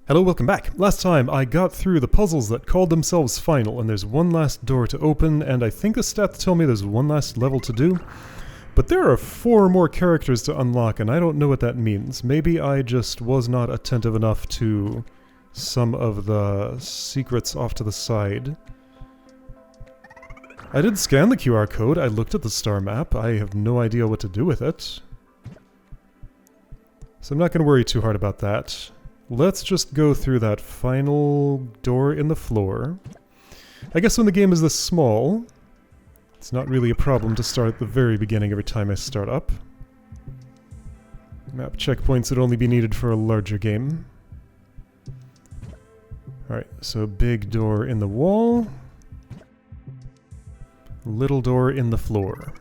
Hello, welcome back. Last time I got through the puzzles that called themselves final, and there's one last door to open, and I think the stats tell me there's one last level to do. But there are 4 more characters to unlock, and I don't know what that means. Maybe I just was not attentive enough to some of the secrets off to the side. I did scan the QR code, I looked at the star map, I have no idea what to do with it. So I'm not going to worry too hard about that. Let's just go through that final door in the floor. I guess when the game is this small, it's not really a problem to start at the very beginning every time I start up. Map checkpoints would only be needed for a larger game. Alright, so big door in the wall. Little door in the floor.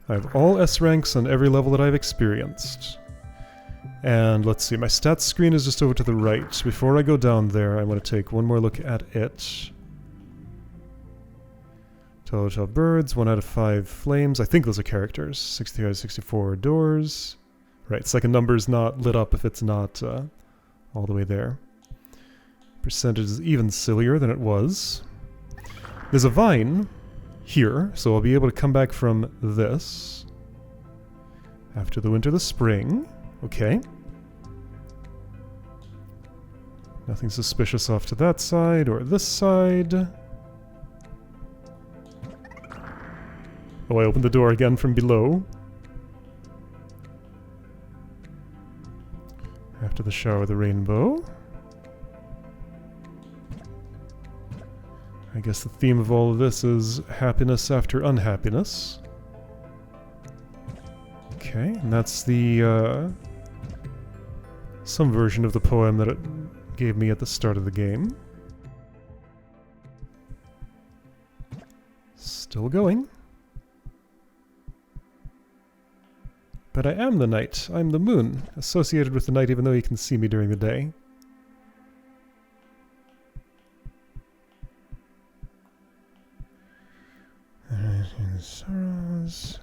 I have all S ranks on every level that I've experienced. And let's see, my stats screen is just over to the right. Before I go down there, I want to take one more look at it. 12 out of 12 birds, 1 out of 5 flames. I think those are characters. 60 out of 64 doors. Right, second number's not lit up if it's not all the way there. Percentage is even sillier than it was. There's a vine here, so I'll be able to come back from this. After the winter, the spring. Okay. Nothing suspicious off to that side or this side. Oh, I opened the door again from below. After the shower, the rainbow. I guess the theme of all of this is happiness after unhappiness. Okay, and that's the, some version of the poem that it gave me at the start of the game. Still going. But I am the night. I'm the moon, associated with the night even though you can see me during the day. Sorrows.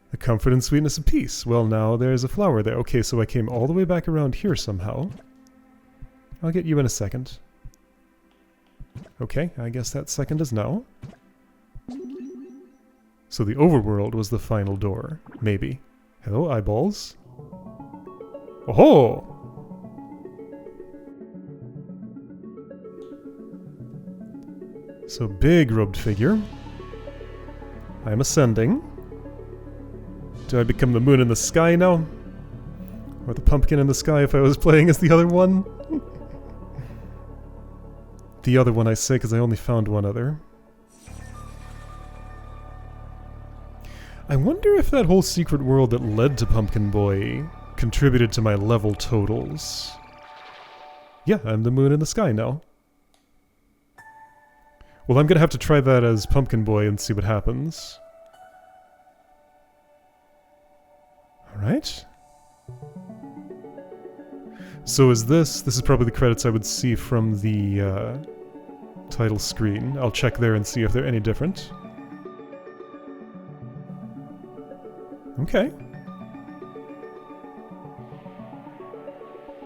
The comfort and sweetness of peace. Well, now there's a flower there. Okay, so I came all the way back around here somehow. I'll get you in a second. Okay, I guess that second is now. So the overworld was the final door. Maybe. Hello, eyeballs. Oh-ho! So big robed figure. I'm ascending. Do I become the moon in the sky now? Or the pumpkin in the sky if I was playing as the other one? The other one I say because I only found one other. I wonder if that whole secret world that led to Pumpkin Boy contributed to my level totals. Yeah, I'm the moon in the sky now. Well, I'm gonna have to try that as Pumpkin Boy and see what happens. Alright. So is this is probably the credits I would see from the title screen. I'll check there and see if they're any different. Okay.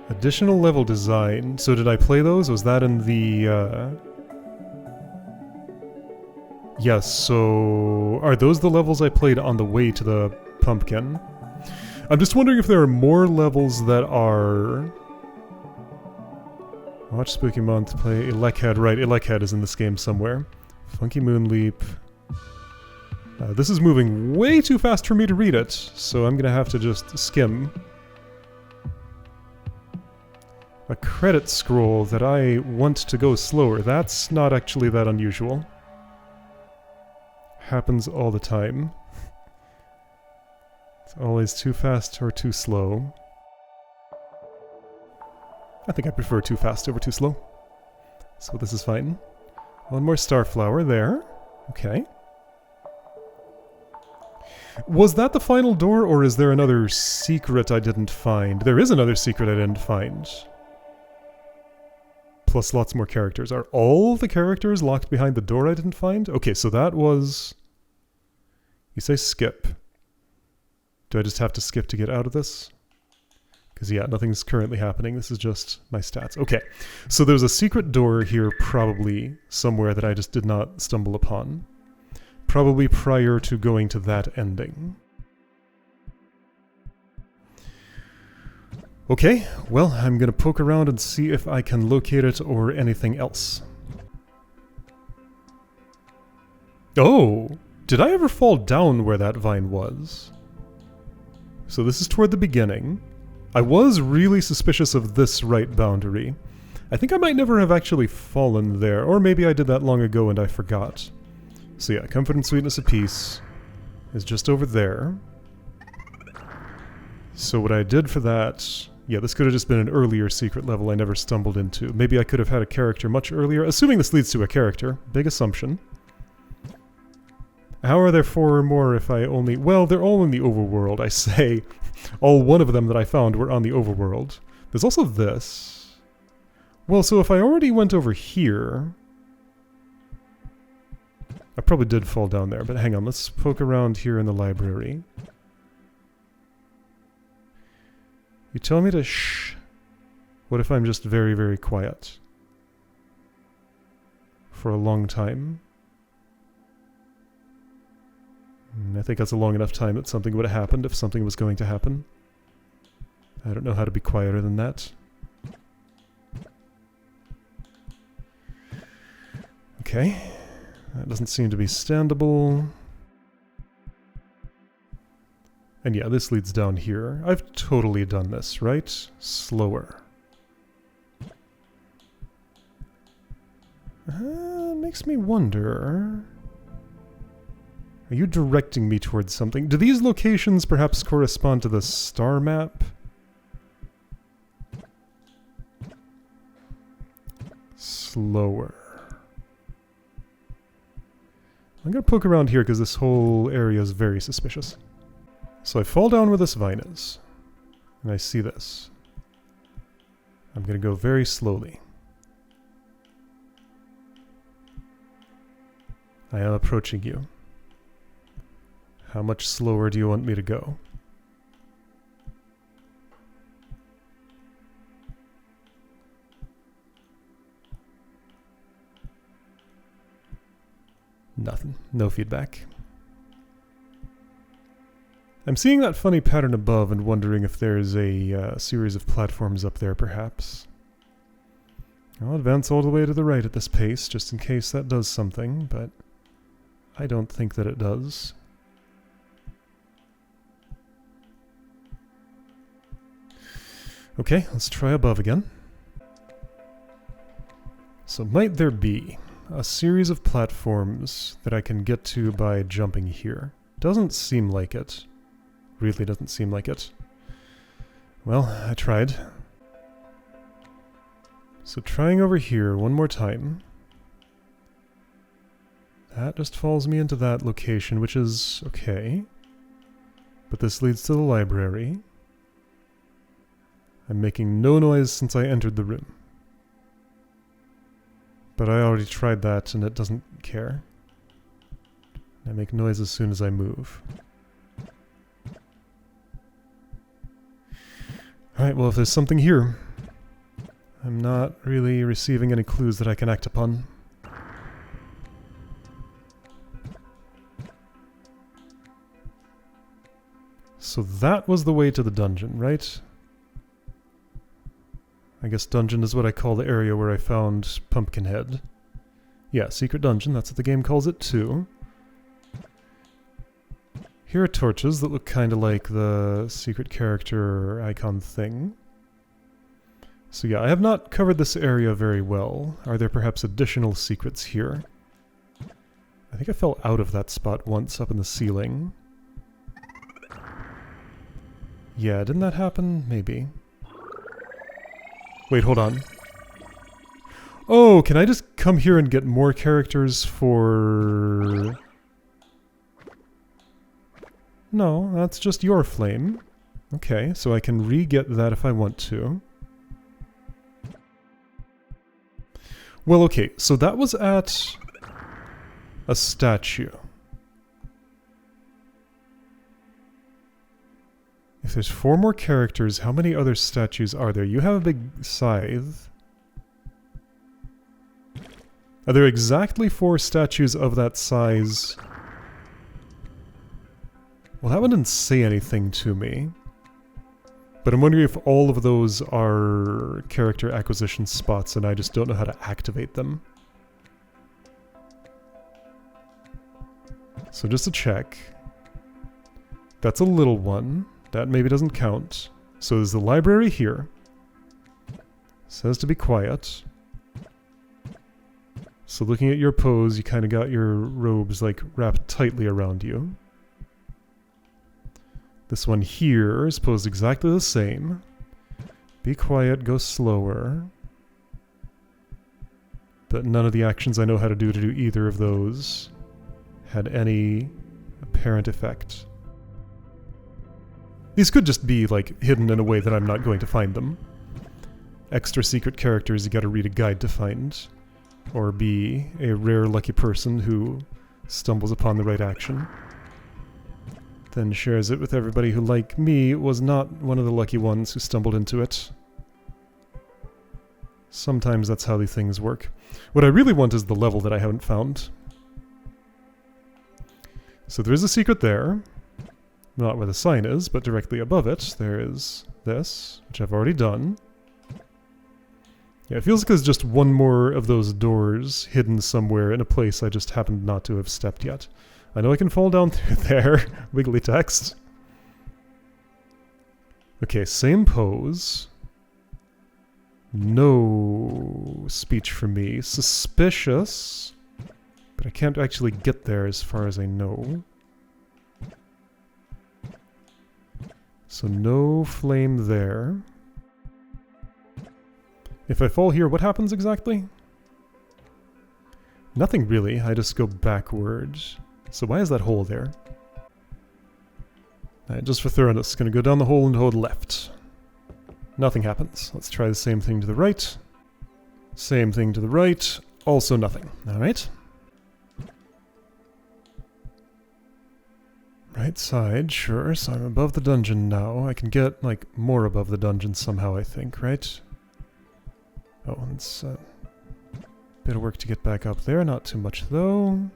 Additional level design. So did I play those? Was that in the Yes, so are those the levels I played on the way to the pumpkin? I'm just wondering if there are more levels that are... Watch Spooky Month, play Elekhead. Right, Elekhead is in this game somewhere. Funky Moonleap. This is moving way too fast for me to read it, so I'm gonna have to just skim. A credit scroll that I want to go slower. That's not actually that unusual. Happens all the time. It's always too fast or too slow. I think I prefer too fast over too slow. So this is fine. One more starflower there. Okay. Was that the final door, or is there another secret I didn't find? There is another secret I didn't find. Plus lots more characters. Are all the characters locked behind the door I didn't find? Okay, so that was... You say skip. Do I just have to skip to get out of this? Because yeah, nothing's currently happening. This is just my stats. Okay, so there's a secret door here probably somewhere that I just did not stumble upon. Probably prior to going to that ending. Okay, well, I'm gonna poke around and see if I can locate it or anything else. Oh! Did I ever fall down where that vine was? So this is toward the beginning. I was really suspicious of this right boundary. I think I might never have actually fallen there, or maybe I did that long ago and I forgot. So yeah, Comfort and Sweetness of Peace is just over there. So what I did for that... Yeah, this could have just been an earlier secret level I never stumbled into. Maybe I could have had a character much earlier, assuming this leads to a character. Big assumption. How are there 4 or more if I only... Well, they're all in the overworld, I say. All 1 of them that I found were on the overworld. There's also this. Well, so if I already went over here... I probably did fall down there, but hang on, let's poke around here in the library. You tell me to shh. What if I'm just very, very quiet? For a long time? I think that's a long enough time that something would have happened if something was going to happen. I don't know how to be quieter than that. Okay. That doesn't seem to be standable. And yeah, this leads down here. I've totally done this, right? Slower. Makes me wonder... Are you directing me towards something? Do these locations perhaps correspond to the star map? Slower. I'm gonna poke around here because this whole area is very suspicious. So I fall down where this vine is, and I see this. I'm gonna go very slowly. I am approaching you. How much slower do you want me to go? Nothing. No feedback. I'm seeing that funny pattern above and wondering if there's a series of platforms up there, perhaps. I'll advance all the way to the right at this pace, just in case that does something, but I don't think that it does. Okay, let's try above again. So might there be a series of platforms that I can get to by jumping here? Doesn't seem like it. Really doesn't seem like it. Well, I tried. So trying over here one more time. That just falls me into that location, which is okay. But this leads to the library. I'm making no noise since I entered the room. But I already tried that and it doesn't care. I make noise as soon as I move. Alright, well if there's something here, I'm not really receiving any clues that I can act upon. So that was the way to the dungeon, right? I guess dungeon is what I call the area where I found Pumpkinhead. Yeah, secret dungeon, that's what the game calls it too. Here are torches that look kind of like the secret character icon thing. So yeah, I have not covered this area very well. Are there perhaps additional secrets here? I think I fell out of that spot once up in the ceiling. Yeah, didn't that happen? Maybe. Wait, hold on. Oh, can I just come here and get more characters for... No, that's just your flame. Okay, so I can re-get that if I want to. Well, okay, so that was at a statue. If there's 4 more characters, how many other statues are there? You have a big scythe. Are there exactly 4 statues of that size? Well, that one didn't say anything to me. But I'm wondering if all of those are character acquisition spots and I just don't know how to activate them. So just to check. That's a little one. That maybe doesn't count. So there's the library here. Says to be quiet. So looking at your pose, you kind of got your robes like wrapped tightly around you. This one here is posed exactly the same. Be quiet, go slower. But none of the actions I know how to do either of those had any apparent effect. These could just be, like, hidden in a way that I'm not going to find them. Extra secret characters you gotta read a guide to find. Or be a rare lucky person who stumbles upon the right action. Then shares it with everybody who, like me, was not one of the lucky ones who stumbled into it. Sometimes that's how these things work. What I really want is the level that I haven't found. So there is a secret there. Not where the sign is, but directly above it, there is this, which I've already done. Yeah, it feels like there's just one more of those doors hidden somewhere in a place I just happened not to have stepped yet. I know I can fall down through there. Wiggly text. Okay, same pose. No speech from me. Suspicious. But I can't actually get there as far as I know. So no flame there. If I fall here, what happens exactly? Nothing really, I just go backwards. So why is that hole there? Alright, just for thoroughness, gonna go down the hole and hold left. Nothing happens. Let's try the same thing to the right. Same thing to the right. Also nothing. Alright. Right side, sure. So I'm above the dungeon now. I can get, like, more above the dungeon somehow, I think, right? Oh, it's a bit of work to get back up there. Not too much, though.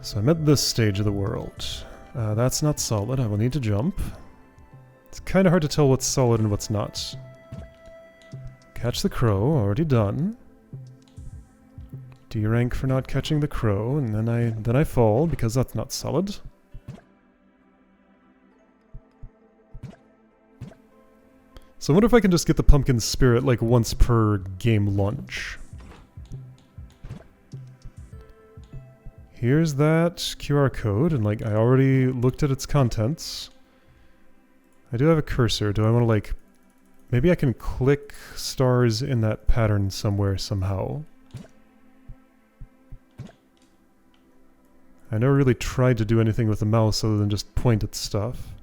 So I'm at this stage of the world. That's not solid. I will need to jump. It's kind of hard to tell what's solid and what's not. Catch the crow. Already done. D rank for not catching the crow, and then I fall because that's not solid. So I wonder if I can just get the pumpkin spirit like once per game launch. Here's that QR code, and like I already looked at its contents. I do have a cursor. Do I want to like... Maybe I can click stars in that pattern somewhere somehow. I never really tried to do anything with the mouse other than just point at stuff.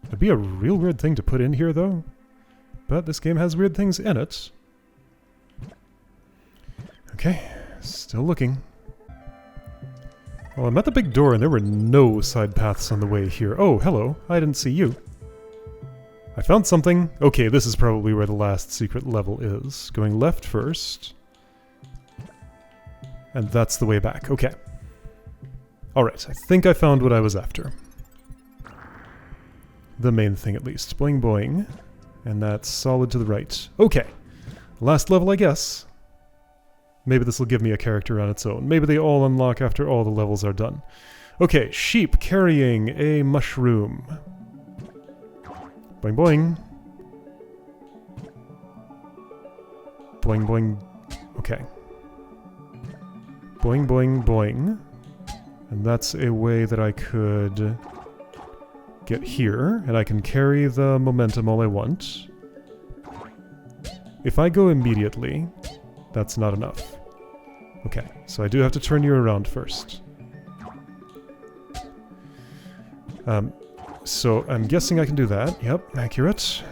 It'd be a real weird thing to put in here though. But this game has weird things in it. Okay, still looking. Well, I'm at the big door and there were no side paths on the way here. Oh, hello. I didn't see you. I found something. Okay, this is probably where the last secret level is. Going left first. And that's the way back. Okay. Alright, I think I found what I was after. The main thing, at least. Boing boing. And that's solid to the right. Okay. Last level, I guess. Maybe this will give me a character on its own. Maybe they all unlock after all the levels are done. Okay, sheep carrying a mushroom. Boing boing. Boing boing. Okay. Boing boing boing. And that's a way that I could get here, and I can carry the momentum all I want. If I go immediately, that's not enough. Okay, so I do have to turn you around first. So I'm guessing I can do that. Yep, accurate.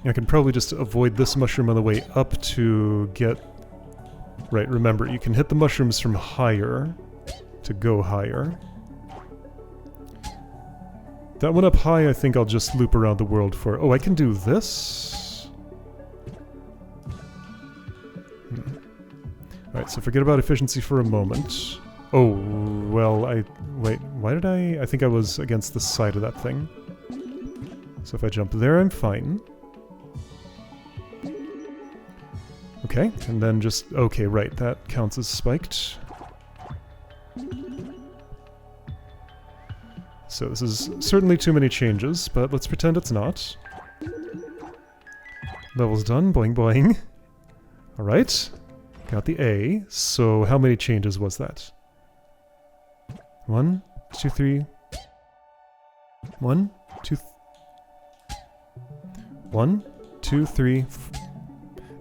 I can probably just avoid this mushroom on the way up to get... Right, remember, you can hit the mushrooms from higher to go higher. That one up high, I think I'll just loop around the world for... Oh, I can do this? Alright, so forget about efficiency for a moment. Oh, well, wait, why did I think I was against the side of that thing. So if I jump there, I'm fine. Okay, and then just... Okay, right, that counts as spiked. So this is certainly too many changes, but let's pretend it's not. Level's done, boing boing. Alright, got the A. So how many changes was that? 1, 2, 3... 1, 2... 1, 2, 3...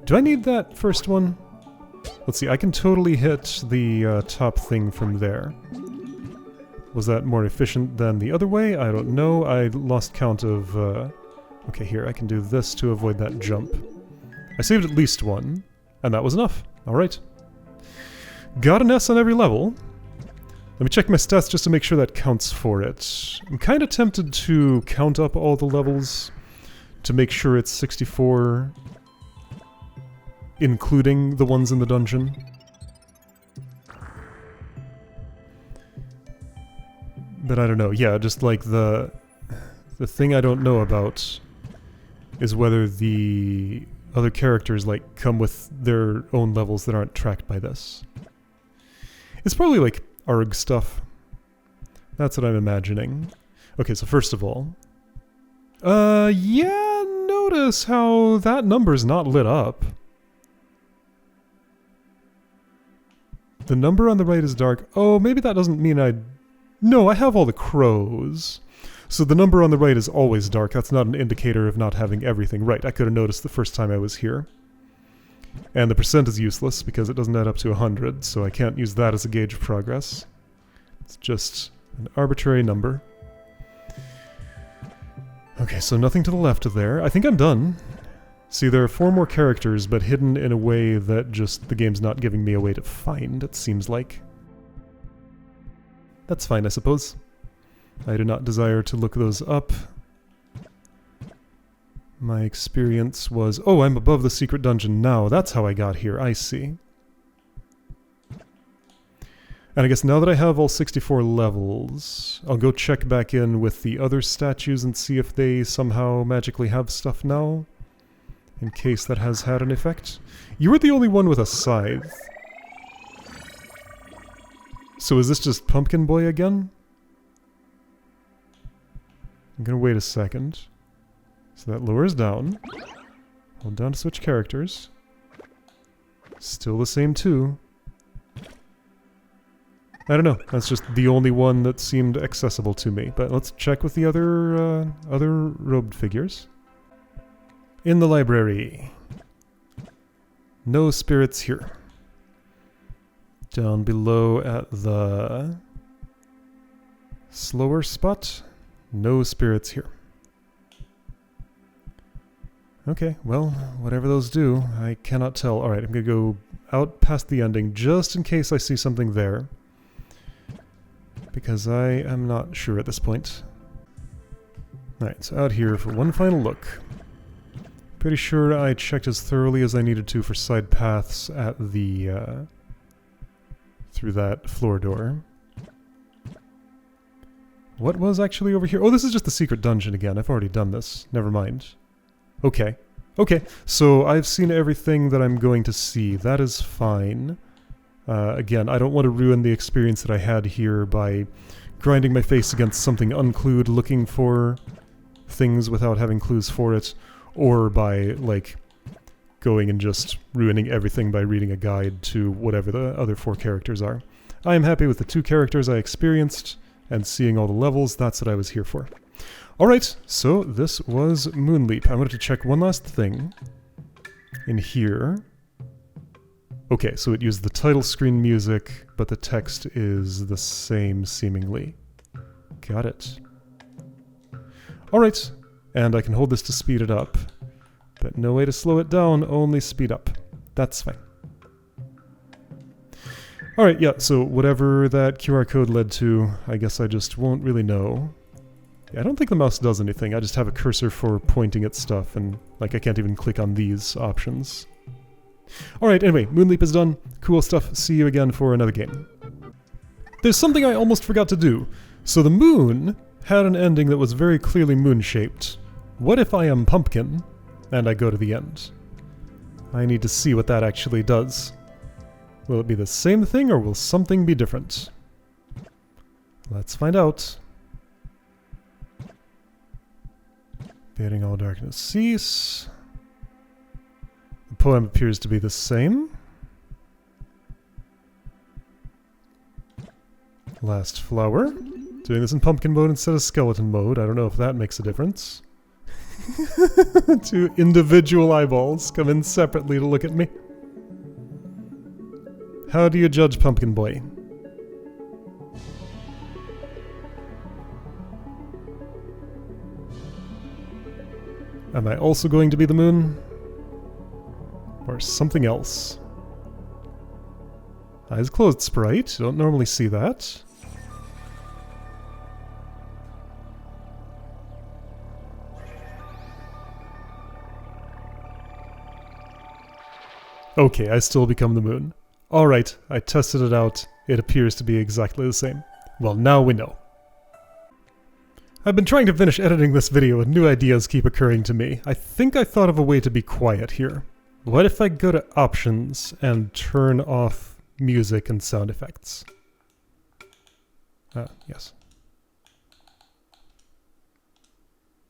Do I need that first one? Let's see, I can totally hit the top thing from there. Was that more efficient than the other way? I don't know. I lost count of... Okay, here, I can do this to avoid that jump. I saved at least one, and that was enough. Alright. Got an S on every level. Let me check my stats just to make sure that counts for it. I'm kind of tempted to count up all the levels to make sure it's 64... including the ones in the dungeon. But I don't know, yeah, just like the thing I don't know about is whether the other characters like come with their own levels that aren't tracked by this. It's probably like ARG stuff. That's what I'm imagining. Okay, so first of all... yeah, notice how that number's not lit up. The number on the right is dark. Oh, maybe that doesn't mean I... No, I have all the crows. So the number on the right is always dark. That's not an indicator of not having everything. Right, I could have noticed the first time I was here. And the percent is useless because it doesn't add up to 100, so I can't use that as a gauge of progress. It's just an arbitrary number. Okay, so nothing to the left of there. I think I'm done. See, there are 4 more characters, but hidden in a way that just the game's not giving me a way to find, it seems like. That's fine, I suppose. I do not desire to look those up. My experience was... Oh, I'm above the secret dungeon now. That's how I got here. I see. And I guess now that I have all 64 levels, I'll go check back in with the other statues and see if they somehow magically have stuff now. In case that has had an effect. You were the only one with a scythe. So is this just Pumpkin Boy again? I'm gonna wait a second. So that lowers down. Hold down to switch characters. Still the same 2. I don't know, that's just the only one that seemed accessible to me. But let's check with the other robed figures. In the library. No spirits here. Down below at the slower spot. No spirits here. Okay, well, whatever those do, I cannot tell. Alright, I'm gonna go out past the ending just in case I see something there. Because I am not sure at this point. Alright, so out here for one final look. Pretty sure I checked as thoroughly as I needed to for side paths at the, through that floor door. What was actually over here? Oh, this is just the secret dungeon again. I've already done this. Never mind. Okay. Okay, so I've seen everything that I'm going to see. That is fine. Again, I don't want to ruin the experience that I had here by grinding my face against something unclued, looking for things without having clues for it, or by, like, going and just ruining everything by reading a guide to whatever the other 4 characters are. I am happy with the 2 characters I experienced, and seeing all the levels. That's what I was here for. Alright, so this was Moonleap. I wanted to check one last thing in here. Okay, so it used the title screen music, but the text is the same, seemingly. Got it. Alright, and I can hold this to speed it up, but no way to slow it down, only speed up. That's fine. Alright, yeah, so whatever that QR code led to, I guess I just won't really know. Yeah, I don't think the mouse does anything, I just have a cursor for pointing at stuff, and like I can't even click on these options. Alright, anyway, Moonleap is done. Cool stuff. See you again for another game. There's something I almost forgot to do. So the moon had an ending that was very clearly moon-shaped. What if I am Pumpkin, and I go to the end? I need to see what that actually does. Will it be the same thing, or will something be different? Let's find out. Bidding all darkness cease. The poem appears to be the same. Last flower. Doing this in pumpkin mode instead of skeleton mode. I don't know if that makes a difference. Two individual eyeballs come in separately to look at me. How do you judge Pumpkin Boy? Am I also going to be the moon? Or something else? Eyes closed sprite. Don't normally see that. Okay, I still become the moon. Alright, I tested it out. It appears to be exactly the same. Well, now we know. I've been trying to finish editing this video and new ideas keep occurring to me. I think I thought of a way to be quiet here. What if I go to options and turn off music and sound effects? Yes.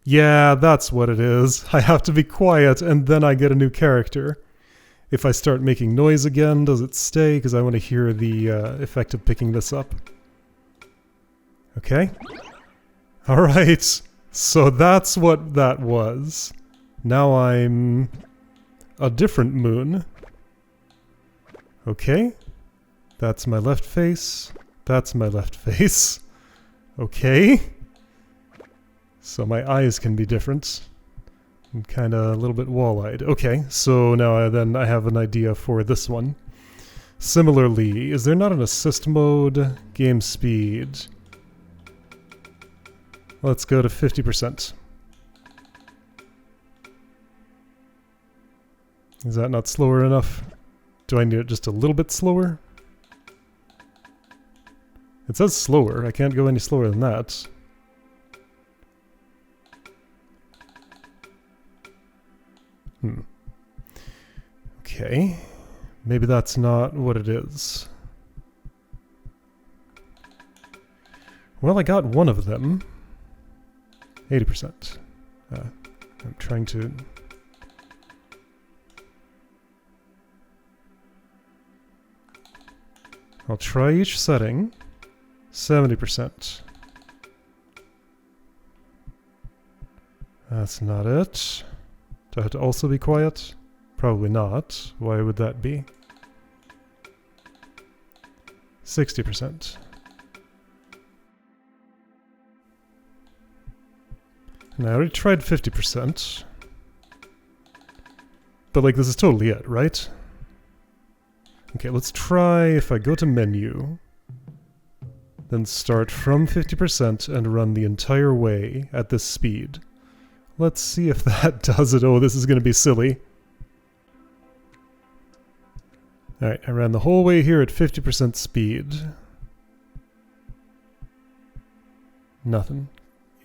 Yeah, that's what it is. I have to be quiet and then I get a new character. If I start making noise again, does it stay? Because I want to hear the effect of picking this up. Okay. Alright. So that's what that was. Now I'm a different moon. Okay. That's my left face. That's my left face. Okay. So my eyes can be different. I'm kind of a little bit wall-eyed. Okay, so now I have an idea for this one. Similarly, is there not an assist mode? Game speed. Let's go to 50%. Is that not slower enough? Do I need it just a little bit slower? It says slower. I can't go any slower than that. Okay. Maybe that's not what it is. Well, I got one of them. 80%. I'm trying to... I'll try each setting. 70%. That's not it. Do I have to also be quiet? Probably not. Why would that be? 60%. And I already tried 50%. But like this is totally it, right? Okay, let's try if I go to menu, then start from 50% and run the entire way at this speed. Let's see if that does it. Oh, this is going to be silly. Alright, I ran the whole way here at 50% speed. Nothing.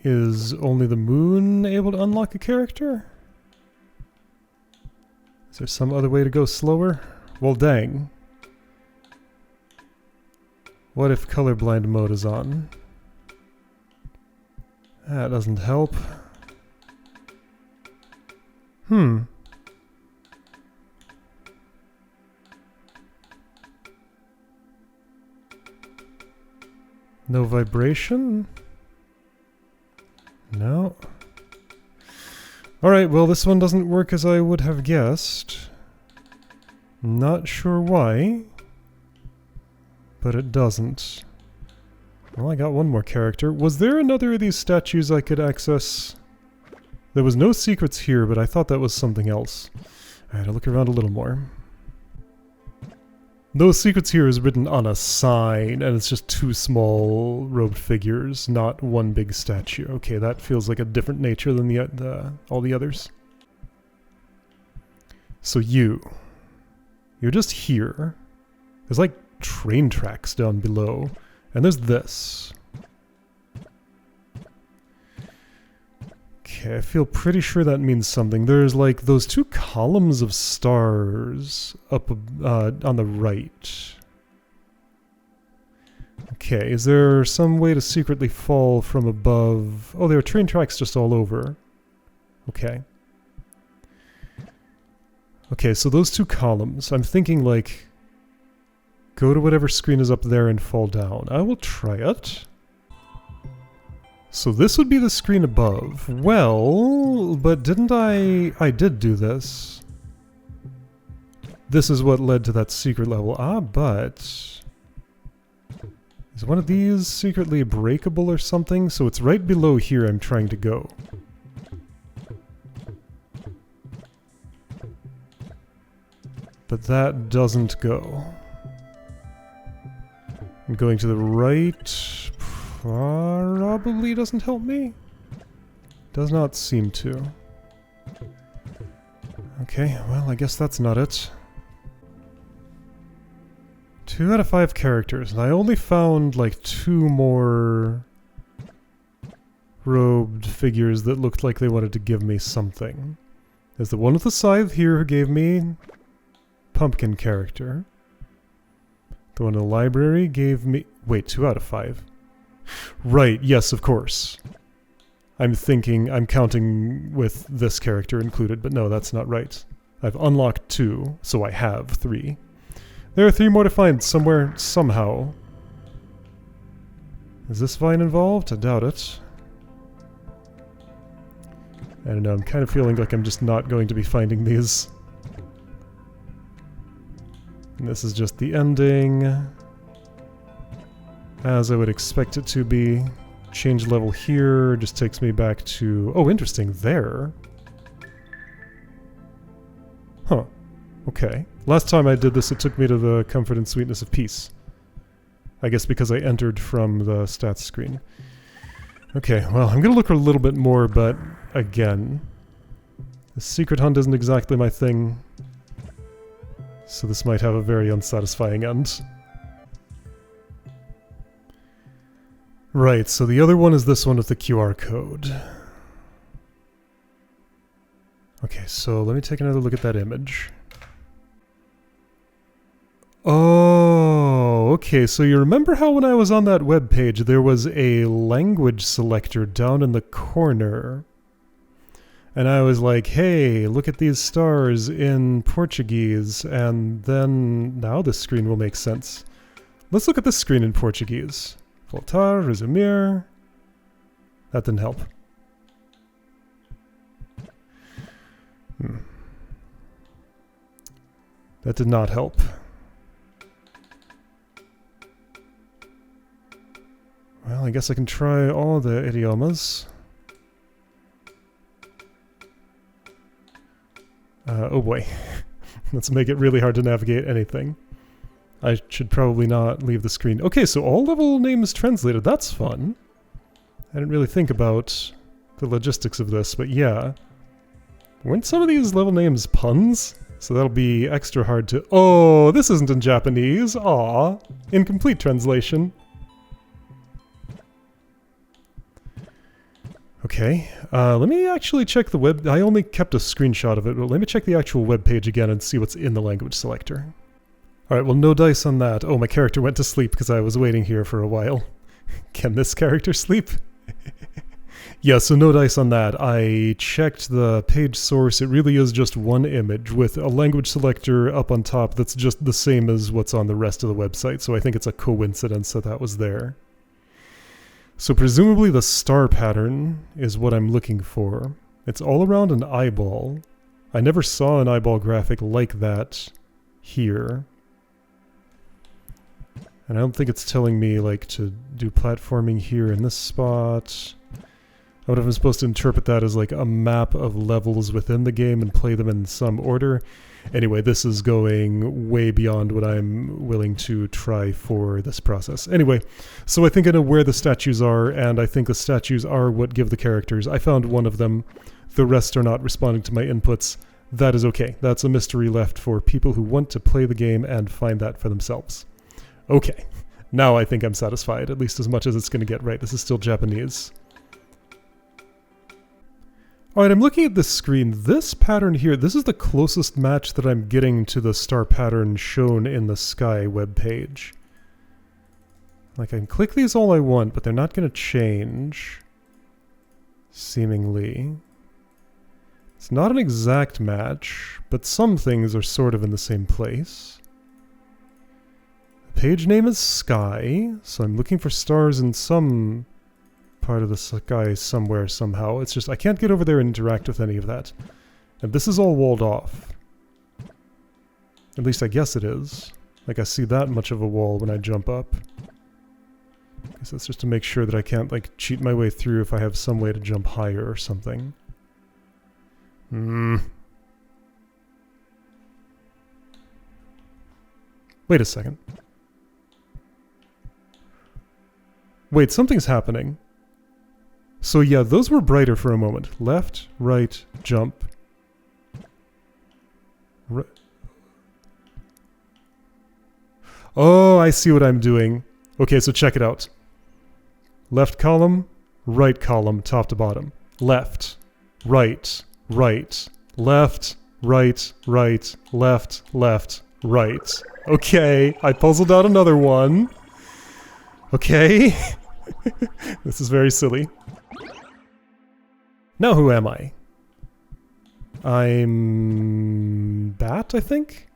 Is only the moon able to unlock a character? Is there some other way to go slower? Well, dang. What if colorblind mode is on? That doesn't help. No vibration? No. Alright, well this one doesn't work as I would have guessed. Not sure why. But it doesn't. Well, I got one more character. Was there another of these statues I could access? There was no secrets here, but I thought that was something else. Alright, I'll look around a little more. Those secrets here is written on a sign, and it's just two small robed figures, not one big statue. Okay, that feels like a different nature than all the others. So you're just here. There's like train tracks down below, and there's this. Okay, I feel pretty sure that means something. There's like those two columns of stars up on the right. Okay, is there some way to secretly fall from above? Oh, there are train tracks just all over. Okay. Okay, so those two columns, I'm thinking like, go to whatever screen is up there and fall down. I will try it. So this would be the screen above. Well, but didn't I did do this. This is what led to that secret level. Ah, but is one of these secretly breakable or something? So it's right below here I'm trying to go. But that doesn't go. I'm going to the right. Probably doesn't help me. Does not seem to. Okay, well, I guess that's not it. 2 out of 5 characters, and I only found like 2 more robed figures that looked like they wanted to give me something. There's the one with the scythe here who gave me pumpkin character. The one in the library gave me... Wait, 2 out of 5. Right, yes, of course. I'm counting with this character included, but no, that's not right. I've unlocked 2, so I have 3. There are 3 more to find somewhere, somehow. Is this vine involved? I doubt it. I don't know, I'm kind of feeling like I'm just not going to be finding these. And this is just the ending. As I would expect it to be. Change level here just takes me back to... Oh, interesting, there. Huh. Okay. Last time I did this, it took me to the comfort and sweetness of peace. I guess because I entered from the stats screen. Okay, well, I'm gonna look a little bit more, but again, the secret hunt isn't exactly my thing, so this might have a very unsatisfying end. Right, so the other one is this one with the QR code. Okay, so let me take another look at that image. Oh, okay, so you remember how when I was on that web page there was a language selector down in the corner? And I was like, hey, look at these stars in Portuguese, and then now this screen will make sense. Let's look at this screen in Portuguese. Voltar, resumir. That didn't help. That did not help. Well, I guess I can try all the idiomas. Oh boy. Let's make it really hard to navigate anything. I should probably not leave the screen. Okay, so all level names translated. That's fun. I didn't really think about the logistics of this, but yeah. Weren't some of these level names puns? So that'll be extra hard to... Oh, this isn't in Japanese. Aw. Incomplete translation. Okay, let me actually check the web... I only kept a screenshot of it, but let me check the actual web page again and see what's in the language selector. Alright, well, no dice on that. Oh, my character went to sleep because I was waiting here for a while. Can this character sleep? Yeah, so no dice on that. I checked the page source. It really is just one image with a language selector up on top that's just the same as what's on the rest of the website, so I think it's a coincidence that that was there. So presumably the star pattern is what I'm looking for. It's all around an eyeball. I never saw an eyeball graphic like that here. And I don't think it's telling me, like, to do platforming here in this spot. I would have been supposed to interpret that as like a map of levels within the game and play them in some order. Anyway, this is going way beyond what I'm willing to try for this process. Anyway, so I think I know where the statues are, and I think the statues are what give the characters. I found one of them. The rest are not responding to my inputs. That is okay. That's a mystery left for people who want to play the game and find that for themselves. Okay, now I think I'm satisfied, at least as much as it's going to get right. This is still Japanese. Alright, I'm looking at this screen. This pattern here, this is the closest match that I'm getting to the star pattern shown in the Sky webpage. Like, I can click these all I want, but they're not going to change. Seemingly. It's not an exact match, but some things are sort of in the same place. The page name is Sky, so I'm looking for stars in some part of the sky somewhere, somehow. It's just, I can't get over there and interact with any of that. And this is all walled off. At least I guess it is. Like, I see that much of a wall when I jump up. I guess that's just to make sure that I can't, like, cheat my way through if I have some way to jump higher or something. Wait a second. Wait, something's happening. So yeah, those were brighter for a moment. Left, right, jump. Oh, I see what I'm doing. Okay, so check it out. Left column, right column, top to bottom. Left, right, right, left, right, right, left, left, right. Okay, I puzzled out another one. Okay. This is very silly. Now who am I? I'm... Bat, I think?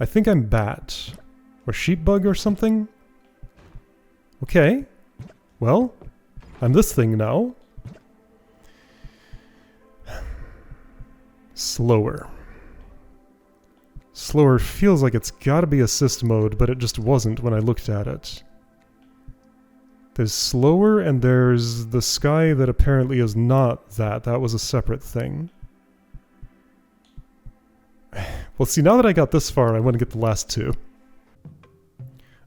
I think I'm Bat. Or Sheepbug or something? Okay. Well, I'm this thing now. Slower. Slower feels like it's gotta be assist mode, but it just wasn't when I looked at it. There's slower, and there's the sky that apparently is not that. That was a separate thing. Well, see, now that I got this far, I want to get the last two.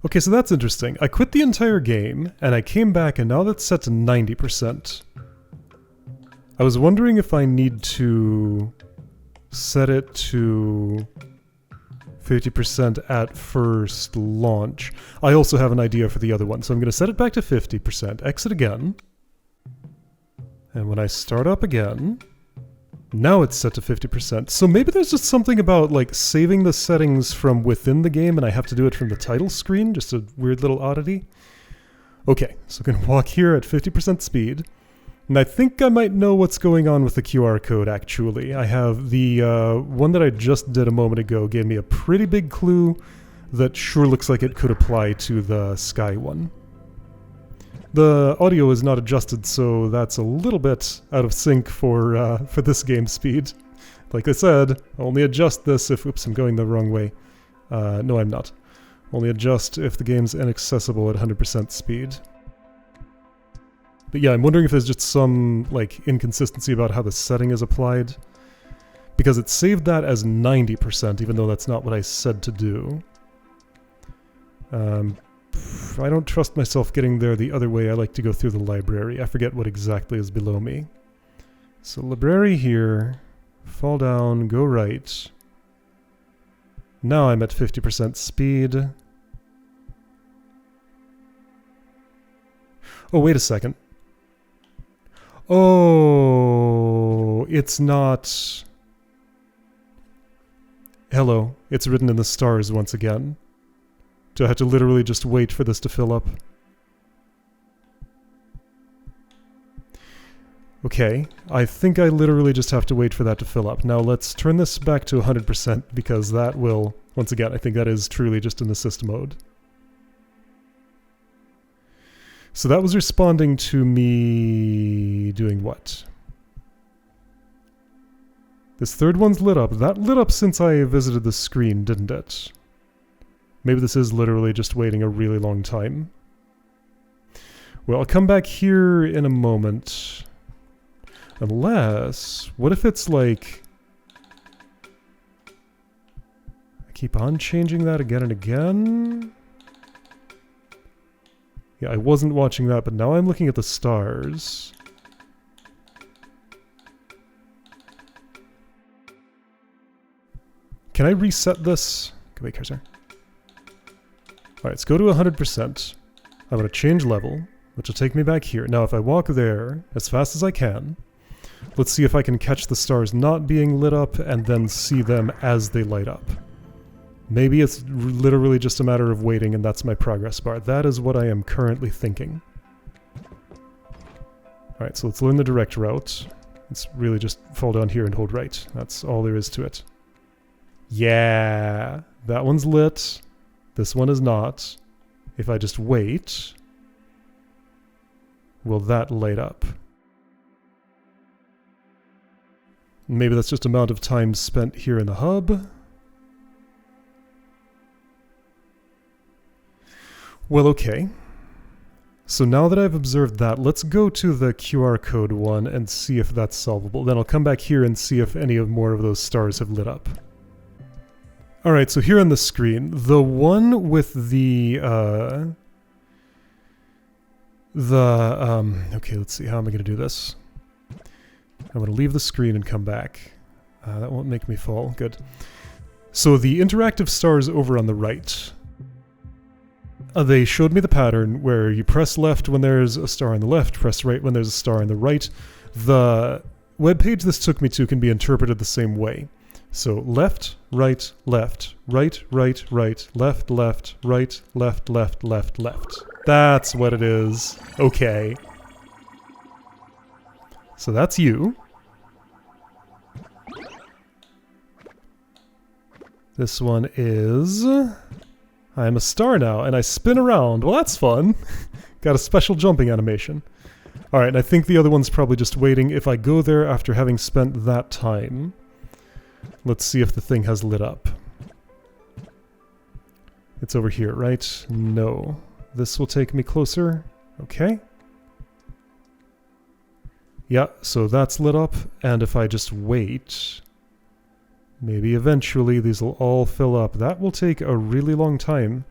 Okay, so that's interesting. I quit the entire game, and I came back, and now that's set to 90%. I was wondering if I need to set it to 50% at first launch. I also have an idea for the other one, so I'm going to set it back to 50%, exit again, and when I start up again, now it's set to 50%. So maybe there's just something about, like, saving the settings from within the game and I have to do it from the title screen, just a weird little oddity. Okay, so I'm going to walk here at 50% speed. And I think I might know what's going on with the QR code, actually. I have the one that I just did a moment ago gave me a pretty big clue that sure looks like it could apply to the Sky one. The audio is not adjusted, so that's a little bit out of sync for this game speed. Like I said, only adjust this if... Oops, I'm going the wrong way. No, I'm not. Only adjust if the game's inaccessible at 100% speed. But yeah, I'm wondering if there's just some, like, inconsistency about how the setting is applied. Because it saved that as 90%, even though that's not what I said to do. I don't trust myself getting there the other way. I like to go through the library. I forget what exactly is below me. So library here, fall down, go right. Now I'm at 50% speed. Oh, wait a second. Oh, it's not... Hello, it's written in the stars once again. Do I have to literally just wait for this to fill up? Okay, I think I literally just have to wait for that to fill up. Now let's turn this back to 100% because that will... Once again, I think that is truly just in assist mode. So that was responding to me doing what? This third one's lit up. That lit up since I visited the screen, didn't it? Maybe this is literally just waiting a really long time. Well, I'll come back here in a moment. Unless... What if it's like... I keep on changing that again and again? Yeah, I wasn't watching that, but now I'm looking at the stars. Can I reset this? Wait, cursor. Alright, let's go to 100%. I'm going to change level, which will take me back here. Now, if I walk there as fast as I can, let's see if I can catch the stars not being lit up and then see them as they light up. Maybe it's literally just a matter of waiting and that's my progress bar. That is what I am currently thinking. Alright, so let's learn the direct route. Let's really just fall down here and hold right. That's all there is to it. Yeah, that one's lit. This one is not. If I just wait, will that light up? Maybe that's just amount of time spent here in the hub. Well, okay. So now that I've observed that, let's go to the QR code one and see if that's solvable. Then I'll come back here and see if any more of those stars have lit up. Alright, so here on the screen, the one with the, okay, let's see, how am I going to do this? I'm going to leave the screen and come back. That won't make me fall, good. So the interactive stars over on the right, they showed me the pattern where you press left when there's a star on the left, press right when there's a star on the right. The webpage this took me to can be interpreted the same way. So left, right, left, right, right, right, left, left, right, left, left, left, left. That's what it is. Okay. So that's you. This one is... I'm a star now, and I spin around. Well, that's fun. Got a special jumping animation. Alright, and I think the other one's probably just waiting. If I go there after having spent that time... Let's see if the thing has lit up. It's over here, right? No. This will take me closer. Okay. Yeah, so that's lit up, and if I just wait, maybe eventually these will all fill up. That will take a really long time.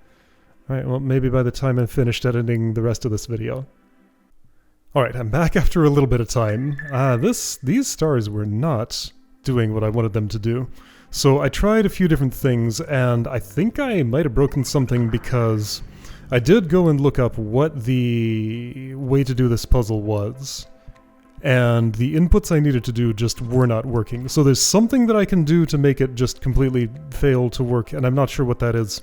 Alright, well, maybe by the time I'm finished editing the rest of this video. Alright, I'm back after a little bit of time. These stars were not doing what I wanted them to do. So I tried a few different things, and I think I might have broken something because I did go and look up what the way to do this puzzle was, and the inputs I needed to do just were not working. So there's something that I can do to make it just completely fail to work, and I'm not sure what that is.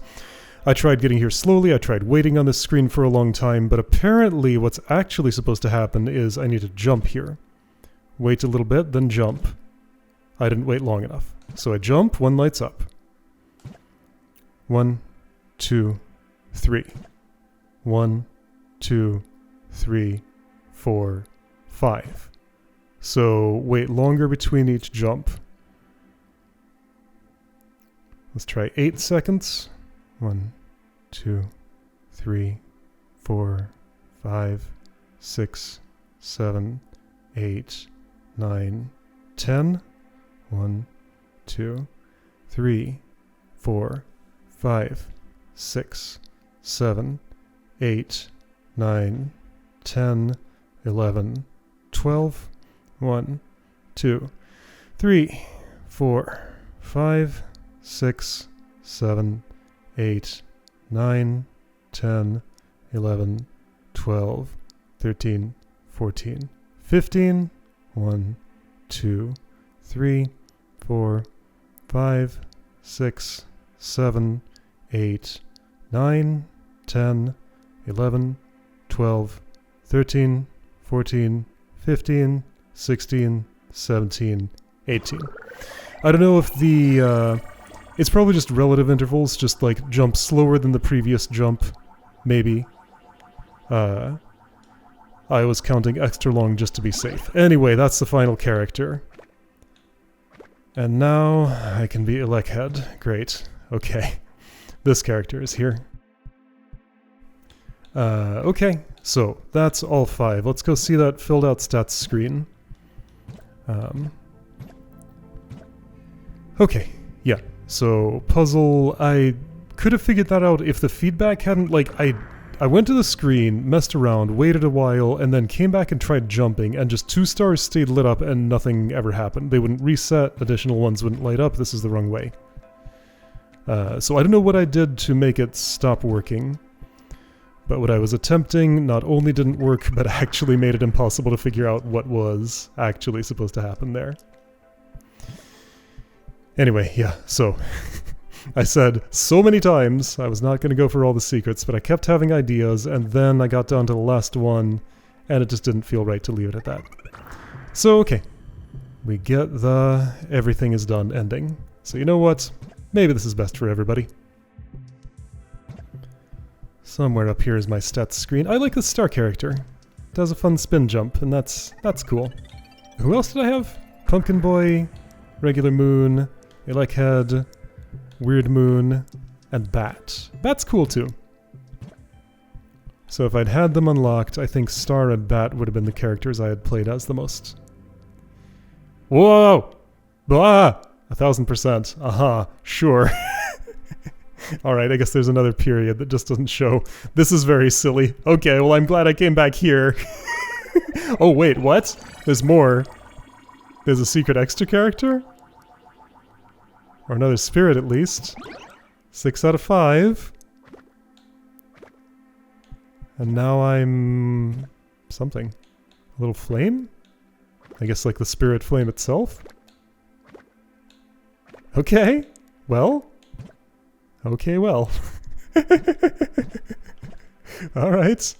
I tried getting here slowly, I tried waiting on this screen for a long time, but apparently what's actually supposed to happen is I need to jump here. Wait a little bit, then jump. I didn't wait long enough. So I jump, one lights up. 1, 2, 3. 1, 2, 3, 4, 5. So wait longer between each jump. Let's try 8 seconds. 1, 2, 3, 4, 5, 6, 7, 8, 9, 10. 1, 2, 3, 4, 5, 6, 7, 8, 9, 10, 11, 12. 1, 2, 3, 4, 5, 6, 7, 8, 9, 10, 11, 12, 13, 14, 15. 1, 2, 3, 4, 5, 6, 7, 8, 9, 10, 11, 12, 13, 14, 15, 16, 17, 18. I don't know if the, it's probably just relative intervals, just like jump slower than the previous jump, maybe. I was counting extra long just to be safe. Anyway, that's the final character. And now I can be Elekhead. Great. Okay. This character is here. Okay, so that's all 5. Let's go see that filled out stats screen. Okay, yeah. So puzzle, I could have figured that out if the feedback hadn't, like, I went to the screen, messed around, waited a while, and then came back and tried jumping, and just 2 stars stayed lit up and nothing ever happened. They wouldn't reset, additional ones wouldn't light up. This is the wrong way. So I don't know what I did to make it stop working. But what I was attempting not only didn't work, but actually made it impossible to figure out what was actually supposed to happen there. Anyway, yeah, so I said so many times I was not going to go for all the secrets, but I kept having ideas, and then I got down to the last one, and it just didn't feel right to leave it at that. So, okay. We get the everything is done ending. So you know what? Maybe this is best for everybody. Somewhere up here is my stats screen. I like the star character. Does a fun spin jump, and that's cool. Who else did I have? Pumpkin Boy, Regular Moon, Elec Head, Weird Moon, and Bat. Bat's cool too. So if I'd had them unlocked, I think Star and Bat would have been the characters I had played as the most. Whoa! Blah! 1000%. Aha, sure. Alright, I guess there's another period that just doesn't show. This is very silly. Okay, well I'm glad I came back here. Oh wait, what? There's more. There's a secret extra character? Or another spirit at least. 6 out of 5. And now I'm... something. A little flame? I guess like the spirit flame itself? Okay, well... Okay, well. Alright.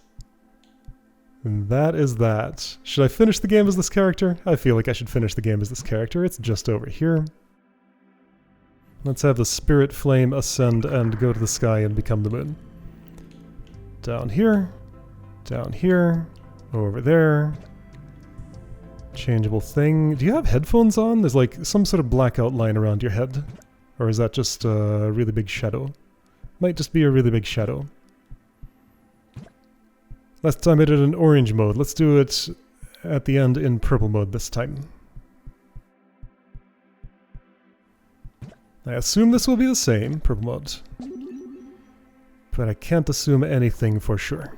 And that is that. Should I finish the game as this character? I feel like I should finish the game as this character. It's just over here. Let's have the spirit flame ascend and go to the sky and become the moon. Down here. Down here. Over there. Changeable thing. Do you have headphones on? There's like some sort of blackout line around your head. Or is that just a really big shadow? Might just be a really big shadow. Last time I did it in orange mode. Let's do it at the end in purple mode this time. I assume this will be the same, purple mode. But I can't assume anything for sure.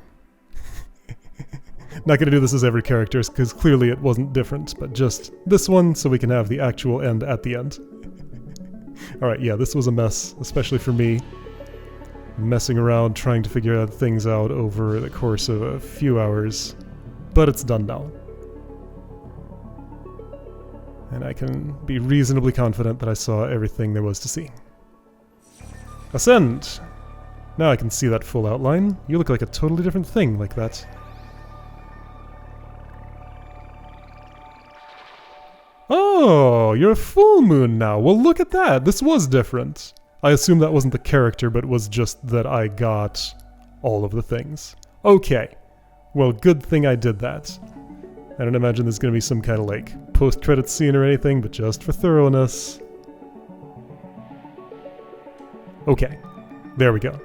Not gonna do this as every character, because clearly it wasn't different, but just this one so we can have the actual end at the end. Alright, yeah, this was a mess, especially for me. Messing around, trying to figure things out over the course of a few hours. But it's done now. And I can be reasonably confident that I saw everything there was to see. Ascend! Now I can see that full outline. You look like a totally different thing like that. Oh, you're a full moon now. Well, look at that. This was different. I assume that wasn't the character, but was just that I got all of the things. Okay. Well, good thing I did that. I don't imagine there's going to be some kind of, like, post-credits scene or anything, but just for thoroughness. Okay. There we go.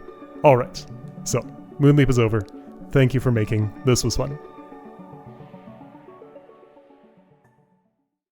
Alright. So, Moonleap is over. Thank you for making. This was fun.